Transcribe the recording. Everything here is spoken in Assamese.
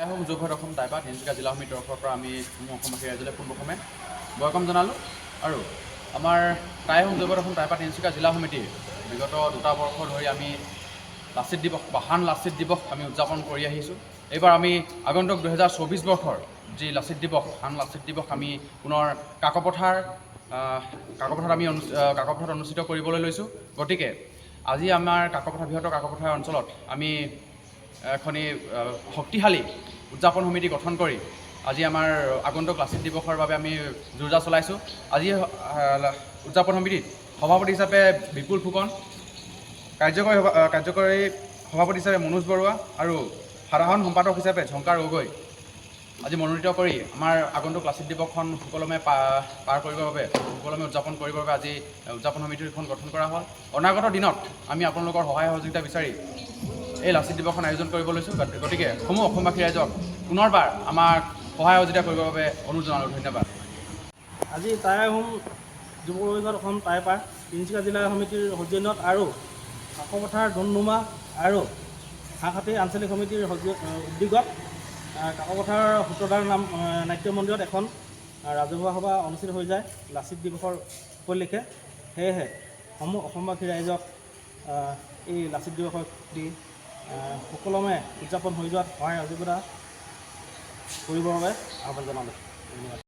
আহোম যুৱক অসম টাইপা তিনিচুকীয়া জিলা সমিতিৰ তৰফৰ পৰা আমি অসমবাসী ৰাইজলৈ পোনপ্ৰথমে ৱেলকাম জনালোঁ আৰু আমাৰ টাই আহোম যুৱক অসম টাইপা তিনিচুকীয়া জিলা সমিতিৰ বিগত 2টা বৰ্ষ ধৰি আমি লাচিত দিৱস বাহান লাচিত দিৱস আমি উদযাপন কৰি আহিছোঁ। এইবাৰ আমি আগন্তুক 2024 বৰ্ষৰ যি লাচিত দিৱস বাহান লাচিত দিৱস আমি পুনৰ কাকপথাৰত অনুষ্ঠিত কৰিবলৈ লৈছোঁ। গতিকে আজি আমাৰ বৃহত্তৰ কাকপথাৰ অঞ্চলত আমি এখনি শক্তিশালী উদযাপন সমিতি গঠন কৰি আজি আমাৰ আগন্তুক লাচিত দিৱসৰ বাবে আমি যোৰজা চলাইছোঁ। আজি উদযাপন সমিতিত সভাপতি হিচাপে বিপুল ফুকন, কাৰ্যকৰী সভাপতি হিচাপে মনোজ বৰুৱা আৰু সাধাৰণ সম্পাদক হিচাপে ঝংকাৰ গগৈ আজি মনোনীত কৰি আমাৰ আগন্তুক লাচিত দিৱসখন সুকলমে উদযাপন কৰিবৰ বাবে আজি উদযাপন সমিতিখন গঠন কৰা হ'ল। অনাগত দিনত আমি আপোনালোকৰ সহায় সহযোগিতা বিচাৰি এই লাচিত দিৱসখন আয়োজন কৰিব লৈছোঁ। গতিকে সমূহ অসমবাসী ৰাইজক পুনৰবাৰ আমাক সহায় সহযোগিতা কৰিবৰ বাবে অনুৰোধ জনালোঁ। ধন্যবাদ। আজি টাই আহোম যুৱ পৰিষদ অসম টাইপা তিনিচুকীয়া জিলা সমিতিৰ সৌজন্যত আৰু কাকপথাৰ ডুমডুমা আৰু হাঁহখাতি আঞ্চলিক সমিতিৰ উদ্যোগত কাকপথাৰ সূত্ৰধাৰ নাট্য মন্দিৰত এখন ৰাজহুৱা সভা অনুষ্ঠিত হৈ যায় লাচিত দিৱসৰ উপলক্ষে। সেয়েহে সমূহ অসমবাসী ৰাইজক এই লাচিত দিৱসক দি সুকলমে উদযাপন হৈ যোৱাত সহায় সহযোগিতা কৰিবৰ বাবে আহ্বান জনালোঁ। ধন্যবাদ।